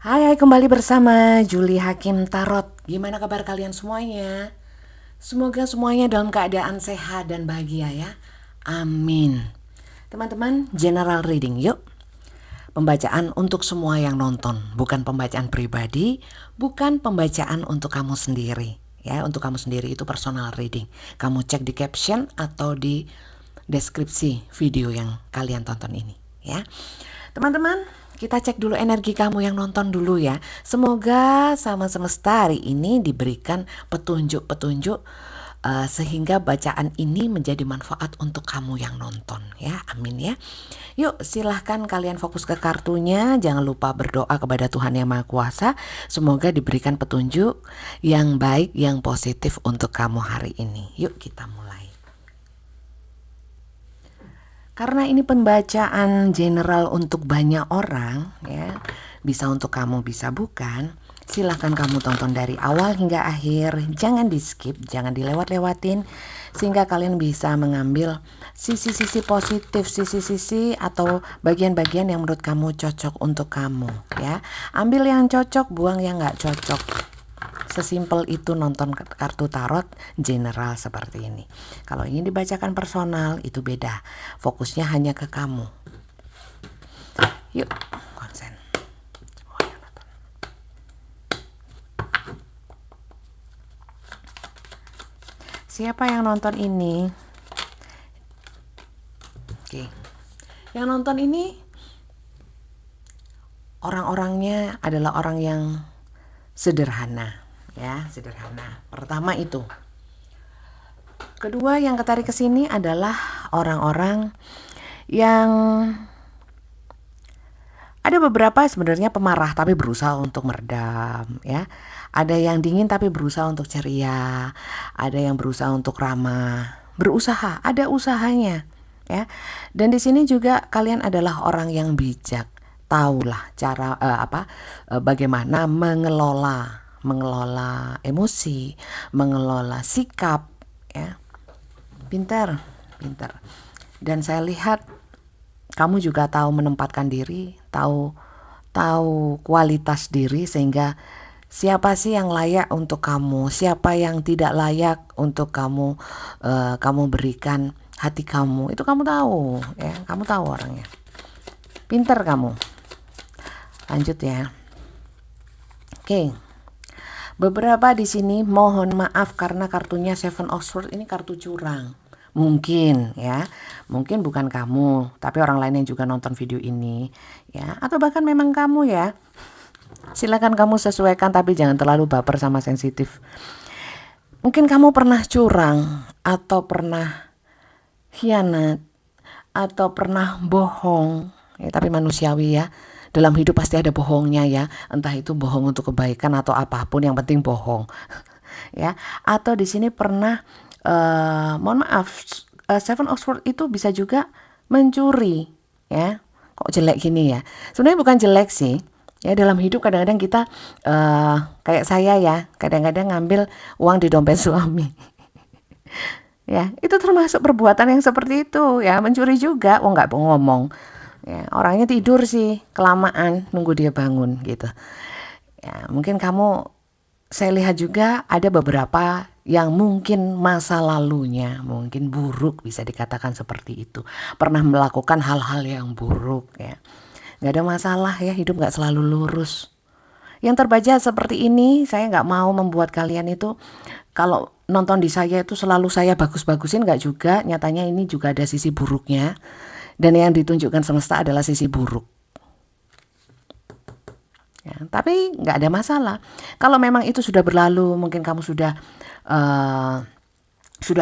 Hai, kembali bersama Juli Hakim Tarot. Gimana kabar kalian semuanya? Semoga semuanya dalam keadaan sehat dan bahagia ya. Amin. Teman-teman, general reading yuk. Pembacaan untuk semua yang nonton, bukan pembacaan pribadi, bukan pembacaan untuk kamu sendiri. Ya, untuk kamu sendiri itu personal reading. Kamu cek di caption atau di deskripsi video yang kalian tonton ini, ya. Teman-teman, kita cek dulu energi kamu yang nonton dulu ya. Semoga sama semesta hari ini diberikan petunjuk-petunjuk sehingga bacaan ini menjadi manfaat untuk kamu yang nonton ya. Amin ya. Yuk silahkan kalian fokus ke kartunya. Jangan lupa berdoa kepada Tuhan Yang Maha Kuasa. Semoga diberikan petunjuk yang baik, yang positif untuk kamu hari ini. Yuk kita mulai. Karena ini pembacaan general untuk banyak orang ya, bisa untuk kamu bisa bukan. Silahkan kamu tonton dari awal hingga akhir, jangan di skip, jangan dilewat-lewatin, sehingga kalian bisa mengambil sisi-sisi positif, sisi-sisi atau bagian-bagian yang menurut kamu cocok untuk kamu ya. Ambil yang cocok, buang yang nggak cocok. Sesimpel itu nonton kartu tarot general seperti ini. Kalau ingin dibacakan personal itu beda. Fokusnya hanya ke kamu. Yuk, konsen. Siapa yang nonton ini? Oke. Yang nonton ini orang-orangnya adalah orang yang sederhana. Ya, sederhana. Pertama itu. Kedua yang ketarik ke sini adalah orang-orang yang ada beberapa sebenarnya pemarah tapi berusaha untuk meredam ya. Ada yang dingin tapi berusaha untuk ceria. Ada yang berusaha untuk ramah. Berusaha, ada usahanya ya. Dan di sini juga kalian adalah orang yang bijak. Tahulah cara bagaimana mengelola emosi, mengelola sikap ya. Pintar. Dan saya lihat kamu juga tahu menempatkan diri, tahu kualitas diri, sehingga siapa sih yang layak untuk kamu, siapa yang tidak layak untuk kamu berikan hati kamu, itu kamu tahu ya, kamu tahu orangnya. Pintar kamu. Lanjut ya. Oke. Beberapa di sini mohon maaf karena kartunya Seven of Swords ini kartu curang. Mungkin ya, mungkin bukan kamu, tapi orang lain yang juga nonton video ini ya, atau bahkan memang kamu ya. Silakan kamu sesuaikan, tapi jangan terlalu baper sama sensitif. Mungkin kamu pernah curang atau pernah khianat atau pernah bohong ya, tapi manusiawi ya. Dalam hidup pasti ada bohongnya ya, entah itu bohong untuk kebaikan atau apapun, yang penting bohong ya. Atau di sini pernah mohon maaf, Seven of Swords itu bisa juga mencuri ya. Kok jelek gini ya? Sebenarnya bukan jelek sih ya. Dalam hidup kadang-kadang kita kayak saya ya, kadang-kadang ngambil uang di dompet suami ya, itu termasuk perbuatan yang seperti itu ya. Mencuri juga, nggak ngomong ya, orangnya tidur sih kelamaan nunggu dia bangun gitu ya. Mungkin kamu, saya lihat juga ada beberapa yang mungkin masa lalunya mungkin buruk, bisa dikatakan seperti itu, pernah melakukan hal-hal yang buruk ya. Nggak ada masalah ya, hidup nggak selalu lurus. Yang terbaca seperti ini, saya nggak mau membuat kalian itu kalau nonton di saya itu selalu saya bagus-bagusin, nggak juga. Nyatanya ini juga ada sisi buruknya. Dan yang ditunjukkan semesta adalah sisi buruk. Ya, tapi nggak ada masalah. Kalau memang itu sudah berlalu, mungkin kamu sudah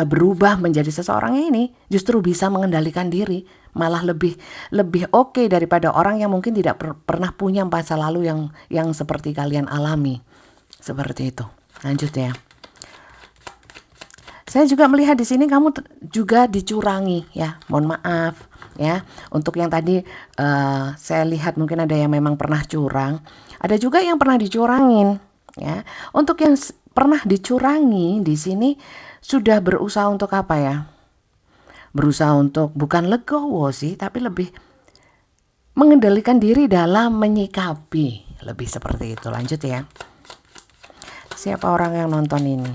berubah menjadi seseorang yang ini, justru bisa mengendalikan diri, malah lebih oke daripada orang yang mungkin tidak pernah punya masa lalu yang seperti kalian alami. Seperti itu. Lanjut ya. Saya juga melihat di sini kamu juga dicurangi ya. Mohon maaf ya. Untuk yang tadi saya lihat mungkin ada yang memang pernah curang, ada juga yang pernah dicurangin ya. Untuk yang pernah dicurangi di sini sudah berusaha untuk apa ya? Berusaha untuk bukan legowo sih, tapi lebih mengendalikan diri dalam menyikapi lebih seperti itu. Lanjut ya. Siapa orang yang nonton ini?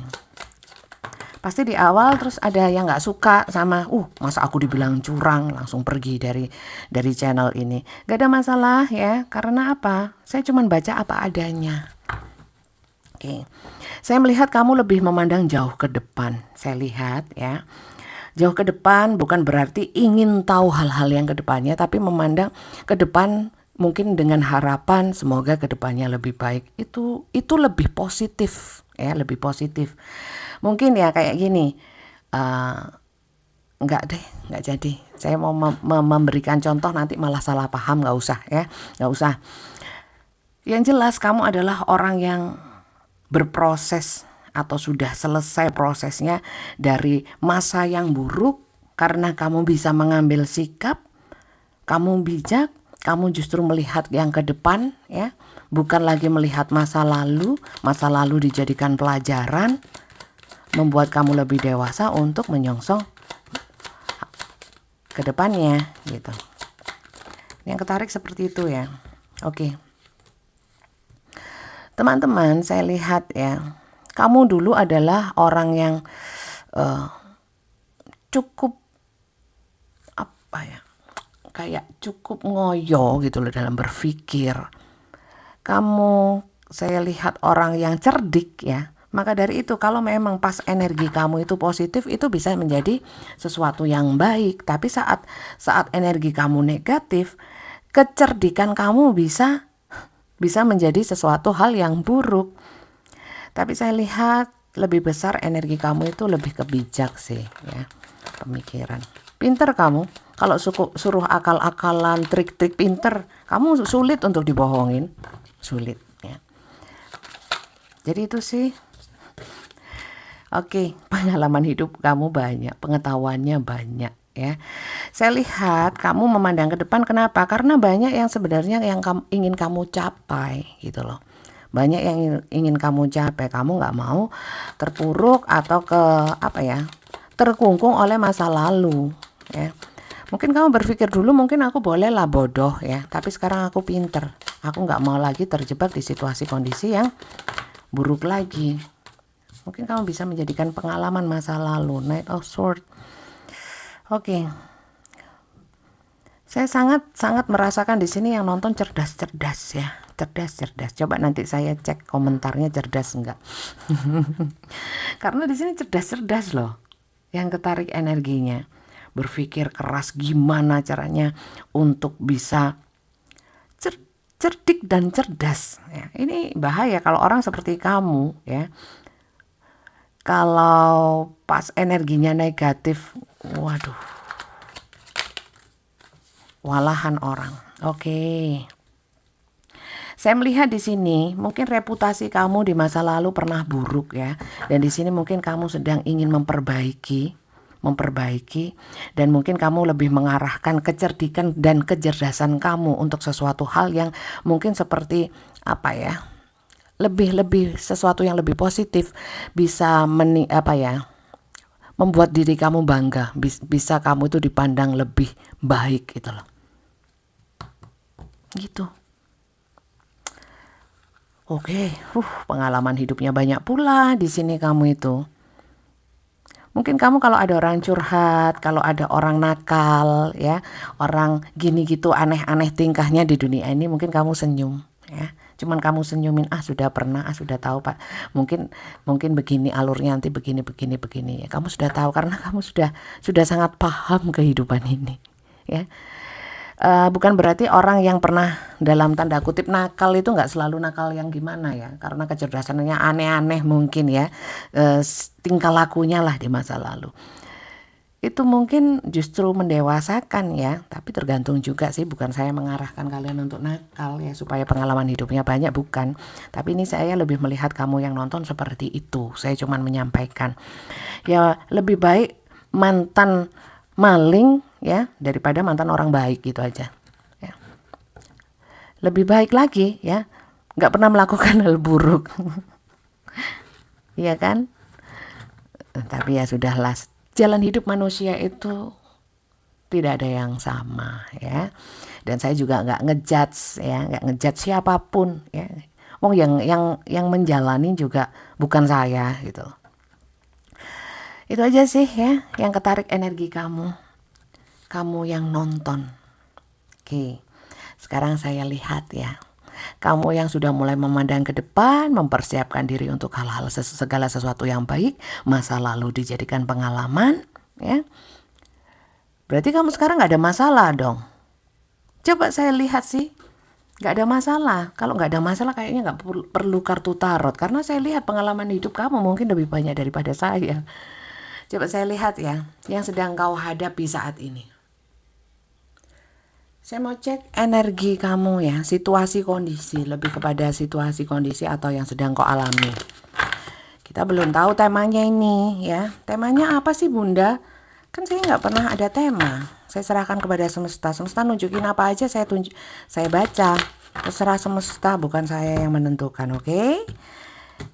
Pasti di awal terus ada yang nggak suka sama, masa aku dibilang curang, langsung pergi dari channel ini. Gak ada masalah ya, karena apa? Saya cuma baca apa adanya. Oke. Saya melihat kamu lebih memandang jauh ke depan. Saya lihat ya. Jauh ke depan bukan berarti ingin tahu hal-hal yang ke depannya, tapi memandang ke depan mungkin dengan harapan semoga ke depannya lebih baik. Itu lebih positif ya, lebih positif. Mungkin ya kayak gini, enggak jadi. Saya mau memberikan contoh nanti malah salah paham, nggak usah ya, nggak usah. Yang jelas kamu adalah orang yang berproses atau sudah selesai prosesnya dari masa yang buruk karena kamu bisa mengambil sikap, kamu bijak, kamu justru melihat yang ke depan ya, bukan lagi melihat masa lalu dijadikan pelajaran, membuat kamu lebih dewasa untuk menyongsong ke depannya gitu. Yang ketarik seperti itu ya. Oke. Teman-teman, saya lihat ya, kamu dulu adalah orang yang cukup kayak cukup ngoyo gitu loh dalam berpikir. Saya lihat orang yang cerdik ya. Maka dari itu kalau memang pas energi kamu itu positif, itu bisa menjadi sesuatu yang baik. Tapi saat energi kamu negatif, kecerdikan kamu bisa menjadi sesuatu hal yang buruk. Tapi saya lihat lebih besar energi kamu itu lebih kebijak sih ya, pemikiran. Pinter kamu, kalau suruh akal-akalan, trik-trik pinter, kamu sulit untuk dibohongin, sulit ya. Jadi itu sih. Oke, pengalaman hidup kamu banyak, pengetahuannya banyak ya. Saya lihat kamu memandang ke depan, kenapa? Karena banyak yang sebenarnya yang ingin kamu capai gitu loh. Banyak yang ingin kamu capai, kamu nggak mau terpuruk atau terkungkung oleh masa lalu ya. Mungkin kamu berpikir dulu mungkin aku bolehlah bodoh ya, tapi sekarang aku pinter, aku nggak mau lagi terjebak di situasi kondisi yang buruk lagi. Mungkin kamu bisa menjadikan pengalaman masa lalu. Knight of Swords. Oke. Saya sangat merasakan di sini yang nonton cerdas-cerdas ya. Cerdas-cerdas. Coba nanti saya cek komentarnya cerdas enggak. Karena di sini cerdas-cerdas loh. Yang ketarik energinya. Berpikir keras gimana caranya untuk bisa cerdik dan cerdas. Ya, ini bahaya kalau orang seperti kamu ya. Kalau pas energinya negatif, waduh, walahan orang. Oke. Saya melihat di sini mungkin reputasi kamu di masa lalu pernah buruk ya, dan di sini mungkin kamu sedang ingin memperbaiki, dan mungkin kamu lebih mengarahkan kecerdikan dan kecerdasan kamu untuk sesuatu hal yang mungkin seperti lebih sesuatu yang lebih positif, bisa membuat diri kamu bangga, bisa kamu itu dipandang lebih baik gitu loh. Gitu. Oke, pengalaman hidupnya banyak pula di sini kamu itu. Mungkin kamu kalau ada orang curhat, kalau ada orang nakal ya, orang gini gitu aneh-aneh tingkahnya di dunia ini, mungkin kamu senyum ya. Cuman kamu senyumin, sudah pernah, sudah tahu Pak. Mungkin begini alurnya nanti begini ya. Kamu sudah tahu karena kamu sudah sangat paham kehidupan ini ya. Bukan berarti orang yang pernah dalam tanda kutip nakal itu nggak selalu nakal yang gimana ya, karena kecerdasannya aneh-aneh mungkin ya, tingkah lakunya lah di masa lalu itu mungkin justru mendewasakan ya. Tapi tergantung juga sih, bukan saya mengarahkan kalian untuk nakal ya supaya pengalaman hidupnya banyak, bukan. Tapi ini saya lebih melihat kamu yang nonton seperti itu. Saya cuman menyampaikan ya, lebih baik mantan maling ya daripada mantan orang baik, gitu aja ya. Lebih baik lagi ya nggak pernah melakukan hal buruk. Iya kan? Tapi ya sudahlah, jalan hidup manusia itu tidak ada yang sama ya. Dan saya juga nggak ngejudge ya, nggak ngejudge siapapun ya. Wong yang menjalani juga bukan saya gitu. Itu aja sih ya, yang ketarik energi kamu. Kamu yang nonton. Oke. Sekarang saya lihat ya. Kamu yang sudah mulai memandang ke depan, mempersiapkan diri untuk hal-hal segala sesuatu yang baik, masa lalu dijadikan pengalaman ya. Berarti kamu sekarang nggak ada masalah dong. Coba saya lihat sih, nggak ada masalah. Kalau nggak ada masalah kayaknya nggak perlu kartu tarot. Karena saya lihat pengalaman hidup kamu mungkin lebih banyak daripada saya. Coba saya lihat ya, yang sedang kau hadapi saat ini. Saya mau cek energi kamu ya, situasi kondisi, lebih kepada situasi kondisi atau yang sedang kau alami. Kita belum tahu temanya ini ya. Temanya apa sih Bunda? Kan saya nggak pernah ada tema. Saya serahkan kepada semesta. Semesta nunjukin apa aja saya baca. Terserah semesta, bukan saya yang menentukan, oke?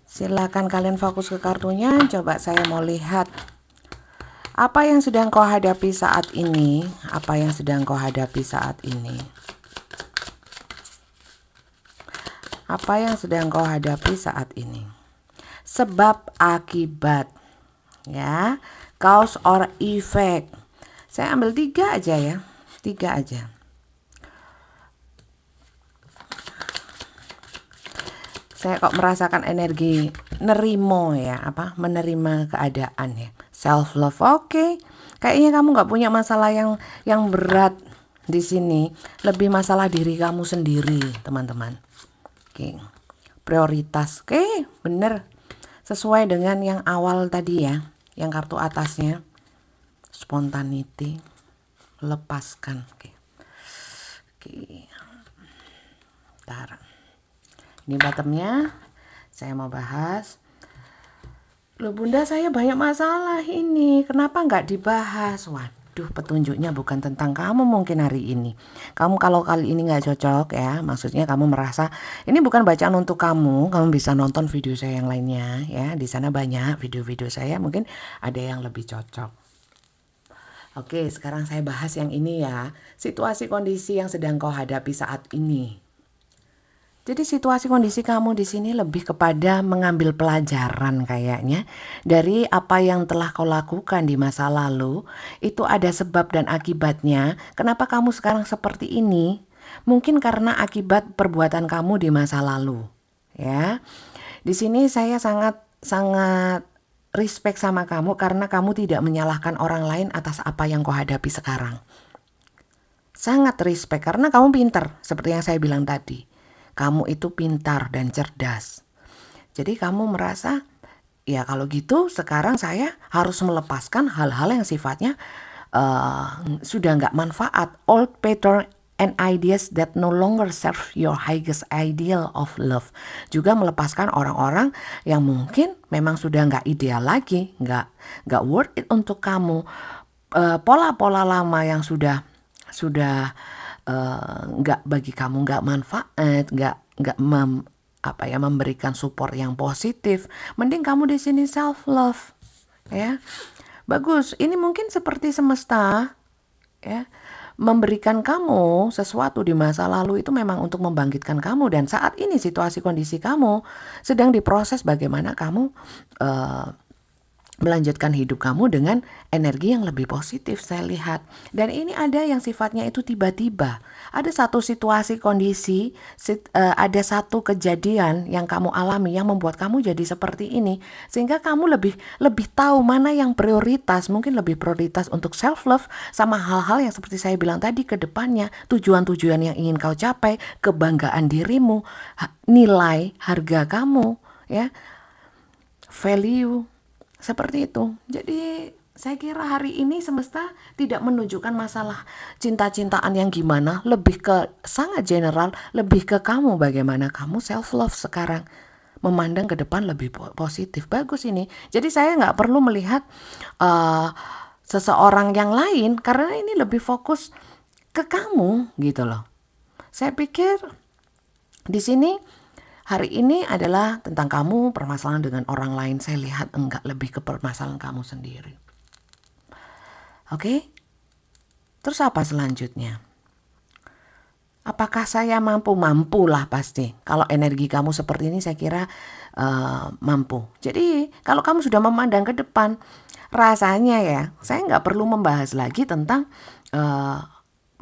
Silakan kalian fokus ke kartunya. Coba saya mau lihat apa yang sedang kau hadapi saat ini. Apa yang sedang kau hadapi saat ini. Apa yang sedang kau hadapi saat ini. Sebab akibat ya, cause or effect. Saya ambil 3 aja ya, 3 aja. Saya kok merasakan energi nerimo ya, menerima keadaan ya. Self love, oke. Kayaknya kamu nggak punya masalah yang berat di sini. Lebih masalah diri kamu sendiri, teman-teman. Oke. Prioritas, oke, bener. Sesuai dengan yang awal tadi ya, yang kartu atasnya. Spontaneity, lepaskan. Oke. Bentar. Ini bottomnya. Saya mau bahas. Loh Bunda, saya banyak masalah ini. Kenapa nggak dibahas? Waduh, petunjuknya bukan tentang kamu mungkin hari ini. Kamu kalau kali ini nggak cocok ya, maksudnya kamu merasa ini bukan bacaan untuk kamu. Kamu bisa nonton video saya yang lainnya ya. Di sana banyak video-video saya, mungkin ada yang lebih cocok. Oke, sekarang saya bahas yang ini ya. Situasi kondisi yang sedang kau hadapi saat ini. Jadi situasi kondisi kamu di sini lebih kepada mengambil pelajaran kayaknya dari apa yang telah kau lakukan di masa lalu. Itu ada sebab dan akibatnya. Kenapa kamu sekarang seperti ini? Mungkin karena akibat perbuatan kamu di masa lalu. Ya, di sini saya sangat respect sama kamu karena kamu tidak menyalahkan orang lain atas apa yang kau hadapi sekarang. Sangat respect karena kamu pintar seperti yang saya bilang tadi. Kamu itu pintar dan cerdas. Jadi kamu merasa, ya kalau gitu sekarang saya harus melepaskan hal-hal yang sifatnya sudah nggak manfaat. Old pattern and ideas that no longer serve your highest ideal of love. Juga melepaskan orang-orang yang mungkin memang sudah nggak ideal lagi, nggak worth it untuk kamu. Pola-pola lama yang sudah nggak bagi kamu, nggak manfaat, nggak memberikan support yang positif. Mending kamu di sini self love ya. Bagus, ini mungkin seperti semesta ya, memberikan kamu sesuatu di masa lalu itu memang untuk membangkitkan kamu. Dan saat ini situasi kondisi kamu sedang diproses bagaimana kamu melanjutkan hidup kamu dengan energi yang lebih positif, saya lihat. Dan ini ada yang sifatnya itu tiba-tiba. Ada satu situasi kondisi, ada satu kejadian yang kamu alami yang membuat kamu jadi seperti ini. Sehingga kamu lebih tahu mana yang prioritas. Mungkin lebih prioritas untuk self love sama hal-hal yang seperti saya bilang tadi ke depannya. Tujuan-tujuan yang ingin kau capai, kebanggaan dirimu, nilai harga kamu, ya, value. Seperti itu. Jadi saya kira hari ini semesta tidak menunjukkan masalah cinta-cintaan yang gimana, lebih ke sangat general, lebih ke kamu bagaimana kamu self love sekarang, memandang ke depan lebih positif. Bagus ini. Jadi saya nggak perlu melihat seseorang yang lain karena ini lebih fokus ke kamu gitu loh. Saya pikir di sini hari ini adalah tentang kamu, permasalahan dengan orang lain. Saya lihat enggak, lebih ke permasalahan kamu sendiri. Oke? Terus apa selanjutnya? Apakah saya mampu? Mampulah pasti. Kalau energi kamu seperti ini saya kira mampu. Jadi kalau kamu sudah memandang ke depan, rasanya ya saya nggak perlu membahas lagi tentang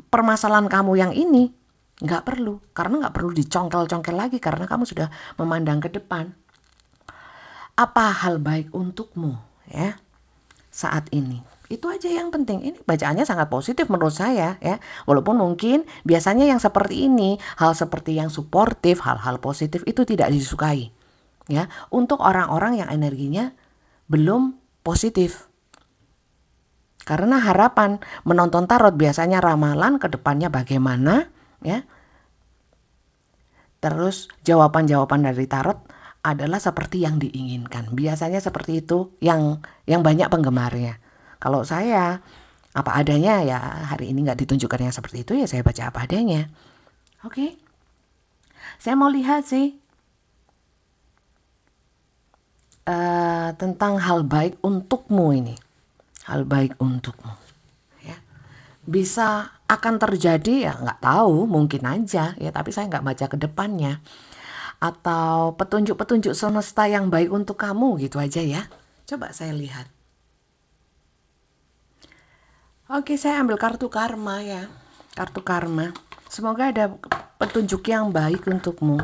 permasalahan kamu yang ini. Nggak perlu, karena nggak perlu dicongkel-congkel lagi karena kamu sudah memandang ke depan. Apa hal baik untukmu ya saat ini? Itu aja yang penting. Ini bacaannya sangat positif menurut saya ya. Walaupun mungkin biasanya yang seperti ini, hal seperti yang suportif, hal-hal positif itu tidak disukai. Ya, untuk orang-orang yang energinya belum positif. Karena harapan menonton tarot biasanya ramalan ke depannya bagaimana ya. Terus jawaban-jawaban dari tarot adalah seperti yang diinginkan. Biasanya seperti itu yang banyak penggemarnya. Kalau saya apa adanya ya hari ini nggak ditunjukkan yang seperti itu ya saya baca apa adanya. Oke. Saya mau lihat sih tentang hal baik untukmu ini. Hal baik untukmu. Ya. Bisa akan terjadi ya nggak tahu, mungkin aja ya, tapi saya nggak baca ke depannya. Atau petunjuk-petunjuk semesta yang baik untuk kamu gitu aja ya. Coba saya lihat. Oke, saya ambil kartu karma ya. Kartu karma. Semoga ada petunjuk yang baik untukmu.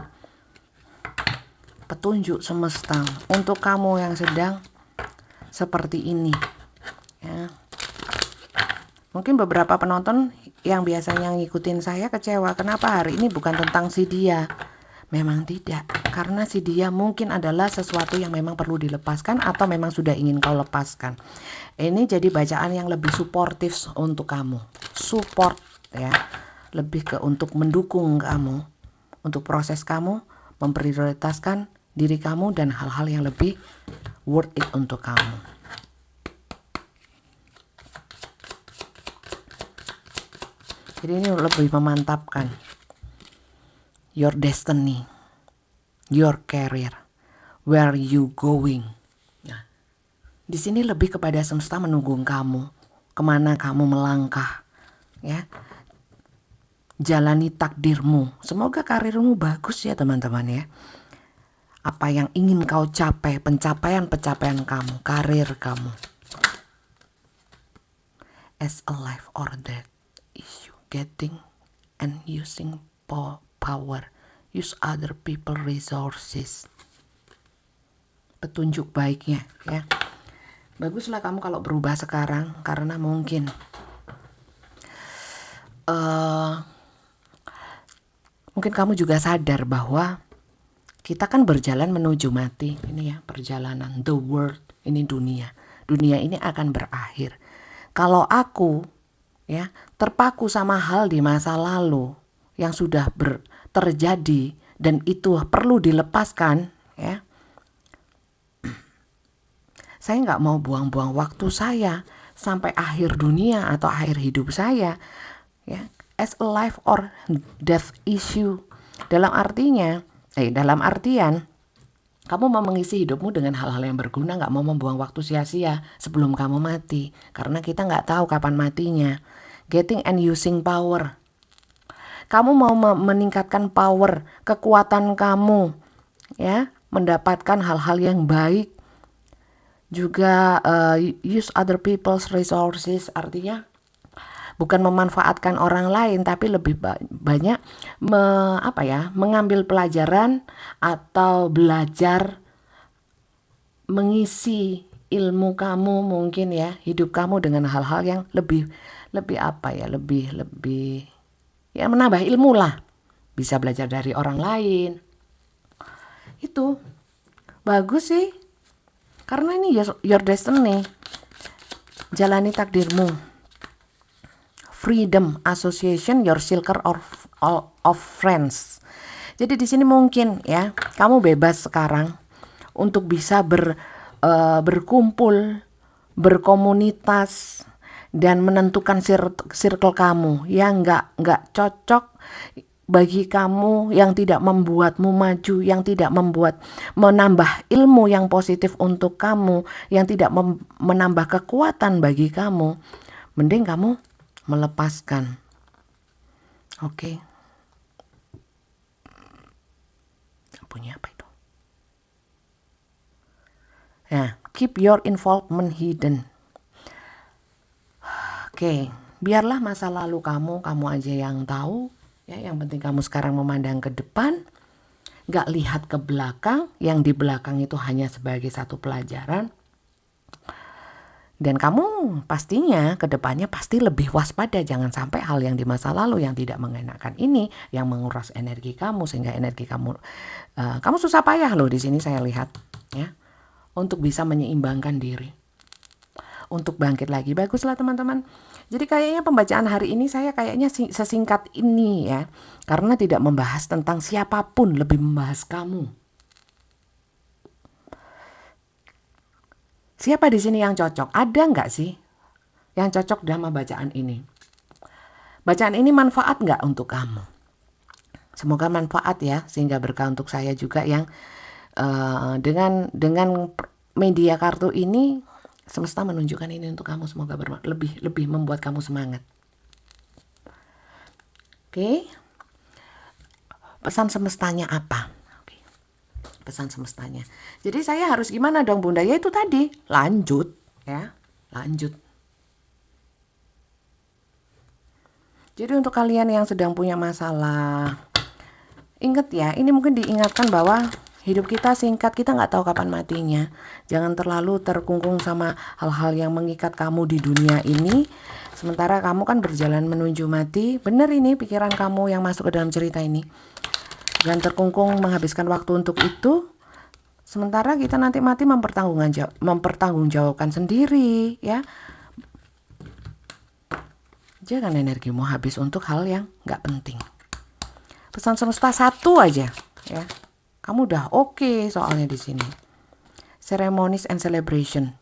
Petunjuk semesta untuk kamu yang sedang seperti ini. Ya. Mungkin beberapa penonton yang biasanya ngikutin saya kecewa. Kenapa hari ini bukan tentang si dia? Memang tidak. Karena si dia mungkin adalah sesuatu yang memang perlu dilepaskan atau memang sudah ingin kau lepaskan. Ini jadi bacaan yang lebih suportif untuk kamu. Support ya. Lebih ke untuk mendukung kamu. Untuk proses kamu, memprioritaskan diri kamu dan hal-hal yang lebih worth it untuk kamu. Jadi ini lebih memantapkan your destiny, your career, where you going. Nah, di sini lebih kepada semesta menunggu kamu, kemana kamu melangkah, ya. Jalani takdirmu. Semoga karirmu bagus ya teman-teman ya. Apa yang ingin kau capai, pencapaian kamu, karir kamu. As a life or death issue. Getting and using power, use other people resources. Petunjuk baiknya ya. Baguslah kamu kalau berubah sekarang karena mungkin kamu juga sadar bahwa kita kan berjalan menuju mati. Ini ya perjalanan, the world, ini dunia. Dunia ini akan berakhir. Kalau aku ya terpaku sama hal di masa lalu yang sudah terjadi dan itu perlu dilepaskan ya, saya nggak mau buang-buang waktu saya sampai akhir dunia atau akhir hidup saya ya as a life or death issue. Dalam artian kamu mau mengisi hidupmu dengan hal-hal yang berguna, nggak mau membuang waktu sia-sia sebelum kamu mati. Karena kita nggak tahu kapan matinya. Getting and using power. Kamu mau meningkatkan power, kekuatan kamu, ya, mendapatkan hal-hal yang baik. Juga use other people's resources, artinya bukan memanfaatkan orang lain tapi lebih banyak mengambil pelajaran atau belajar mengisi ilmu kamu mungkin ya, hidup kamu dengan hal-hal yang lebih ya menambah ilmu lah. Bisa belajar dari orang lain. Itu bagus sih. Karena ini your destiny. Jalani takdirmu. Freedom association your circle of friends. Jadi di sini mungkin ya kamu bebas sekarang untuk bisa berkumpul, berkomunitas dan menentukan circle kamu yang nggak cocok bagi kamu, yang tidak membuatmu maju, yang tidak menambah ilmu yang positif untuk kamu, yang tidak menambah kekuatan bagi kamu. Mending kamu melepaskan. Oke. Bunyi apa itu? Nah, keep your involvement hidden. Oke, biarlah masa lalu kamu aja yang tahu. Ya, yang penting kamu sekarang memandang ke depan, gak lihat ke belakang. Yang di belakang itu hanya sebagai satu pelajaran. Dan kamu pastinya ke depannya pasti lebih waspada. Jangan sampai hal yang di masa lalu yang tidak mengenakan ini yang menguras energi kamu sehingga energi kamu kamu susah payah loh di sini saya lihat ya untuk bisa menyeimbangkan diri. Untuk bangkit lagi. Baguslah teman-teman. Jadi kayaknya pembacaan hari ini saya kayaknya sesingkat ini ya. Karena tidak membahas tentang siapapun, lebih membahas kamu. Siapa di sini yang cocok? Ada nggak sih yang cocok sama bacaan ini? Bacaan ini manfaat nggak untuk kamu? Semoga manfaat ya, sehingga berkah untuk saya juga yang dengan media kartu ini semesta menunjukkan ini untuk kamu. Semoga lebih membuat kamu semangat. Oke. Pesan semestanya apa? Oke. Pesan semestanya. Jadi saya harus gimana dong Bunda? Ya itu tadi, lanjut ya. Lanjut. Jadi untuk kalian yang sedang punya masalah, ingat ya, ini mungkin diingatkan bahwa hidup kita singkat, kita nggak tahu kapan matinya. Jangan terlalu terkungkung sama hal-hal yang mengikat kamu di dunia ini. Sementara kamu kan berjalan menuju mati. Benar ini pikiran kamu yang masuk ke dalam cerita ini. Jangan terkungkung menghabiskan waktu untuk itu. Sementara kita nanti mati mempertanggungjawabkan sendiri ya. Jangan energimu habis untuk hal yang nggak penting. Pesan semesta satu aja ya. Kamu udah oke soalnya di sini. Ceremonies and celebration.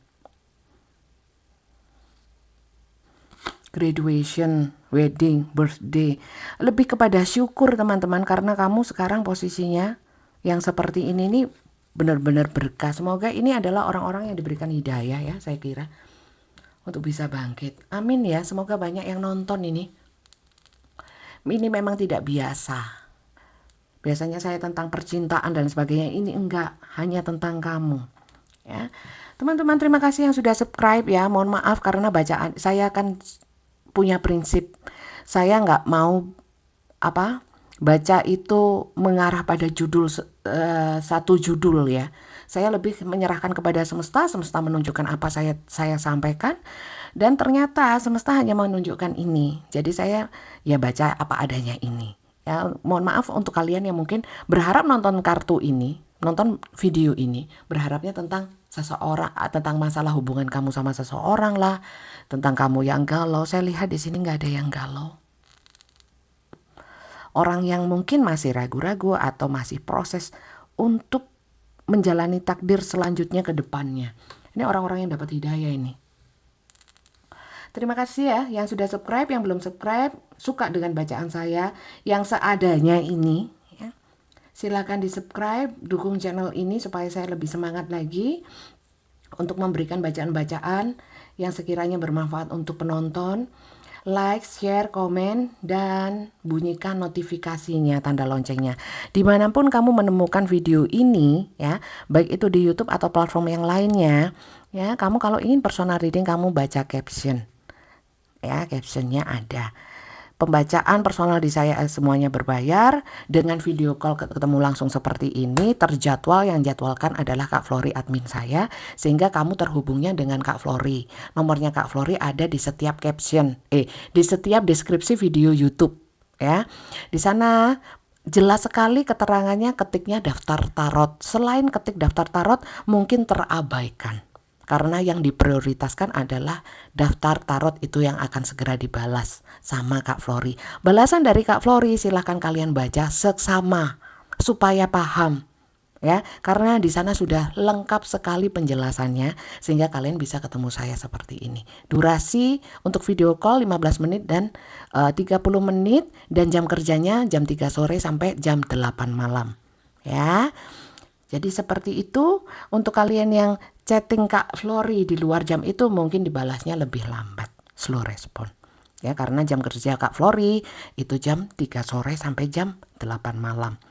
Graduation, wedding, birthday. Lebih kepada syukur teman-teman karena kamu sekarang posisinya yang seperti ini nih benar-benar berkah. Semoga ini adalah orang-orang yang diberikan hidayah ya saya kira. Untuk bisa bangkit. Amin ya, semoga banyak yang nonton ini. Ini memang tidak biasa. Biasanya saya tentang percintaan dan sebagainya, ini enggak, hanya tentang kamu. Ya. Teman-teman terima kasih yang sudah subscribe ya. Mohon maaf karena bacaan saya kan punya prinsip. Saya enggak mau baca itu mengarah pada judul satu judul ya. Saya lebih menyerahkan kepada semesta menunjukkan apa saya sampaikan dan ternyata semesta hanya menunjukkan ini. Jadi saya ya baca apa adanya ini. Ya, mohon maaf untuk kalian yang mungkin berharap nonton kartu ini, nonton video ini, berharapnya tentang seseorang, tentang masalah hubungan kamu sama seseorang lah, tentang kamu yang galau. Saya lihat di sini nggak ada yang galau. Orang yang mungkin masih ragu-ragu atau masih proses untuk menjalani takdir selanjutnya ke depannya. Ini orang-orang yang dapat hidayah ini. Terima kasih ya yang sudah subscribe, yang belum subscribe, suka dengan bacaan saya yang seadanya ini. Ya. Silakan di subscribe, dukung channel ini supaya saya lebih semangat lagi untuk memberikan bacaan-bacaan yang sekiranya bermanfaat untuk penonton. Like, share, komen, dan bunyikan notifikasinya, tanda loncengnya. Dimanapun kamu menemukan video ini, ya, baik itu di YouTube atau platform yang lainnya, ya, kamu kalau ingin personal reading kamu baca caption, ya, captionnya ada. Pembacaan personal di saya semuanya berbayar. Dengan video call ketemu langsung seperti ini, terjadwal, yang jadwalkan adalah Kak Flori admin saya, sehingga kamu terhubungnya dengan Kak Flori. Nomornya Kak Flori ada di setiap caption, di setiap deskripsi video YouTube ya. Di sana jelas sekali keterangannya, ketiknya daftar tarot. Selain ketik daftar tarot mungkin terabaikan. Karena yang diprioritaskan adalah daftar tarot itu yang akan segera dibalas sama Kak Flori. Balasan dari Kak Flori silahkan kalian baca seksama supaya paham. Ya, karena di sana sudah lengkap sekali penjelasannya sehingga kalian bisa ketemu saya seperti ini. Durasi untuk video call 15 menit dan 30 menit dan jam kerjanya jam 3 sore sampai jam 8 malam. Ya. Jadi seperti itu. Untuk kalian yang chatting Kak Flori di luar jam itu mungkin dibalasnya lebih lambat, slow respon. Ya, karena jam kerja Kak Flori itu jam 3 sore sampai jam 8 malam.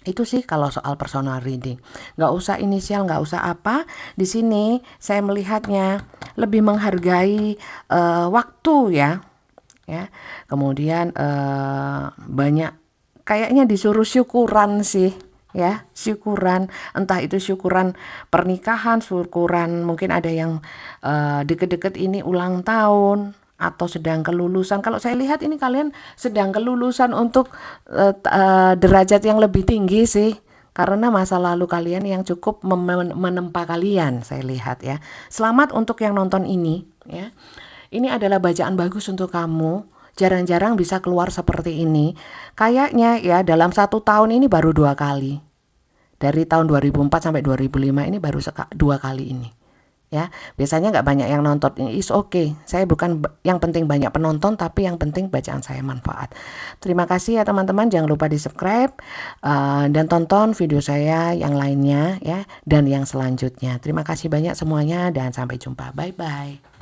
Itu sih kalau soal personal reading. Nggak usah inisial, nggak usah apa. Di sini saya melihatnya lebih menghargai waktu ya. Ya. Kemudian banyak kayaknya disuruh syukuran sih. Ya, syukuran, entah itu syukuran pernikahan, syukuran mungkin ada yang deket-deket ini ulang tahun atau sedang kelulusan. Kalau saya lihat ini kalian sedang kelulusan untuk derajat yang lebih tinggi sih. Karena masa lalu kalian yang cukup menempa kalian, saya lihat ya. Selamat untuk yang nonton ini ya. Ini adalah bacaan bagus untuk kamu. Jarang-jarang bisa keluar seperti ini. Kayaknya ya dalam 1 tahun ini baru 2 kali. Dari tahun 2004 sampai 2005 ini baru 2 kali ini. Ya, biasanya nggak banyak yang nonton, ini is okay. Saya bukan yang penting banyak penonton, tapi yang penting bacaan saya manfaat. Terima kasih ya teman-teman, jangan lupa di subscribe dan tonton video saya yang lainnya ya, dan yang selanjutnya. Terima kasih banyak semuanya dan sampai jumpa, bye bye.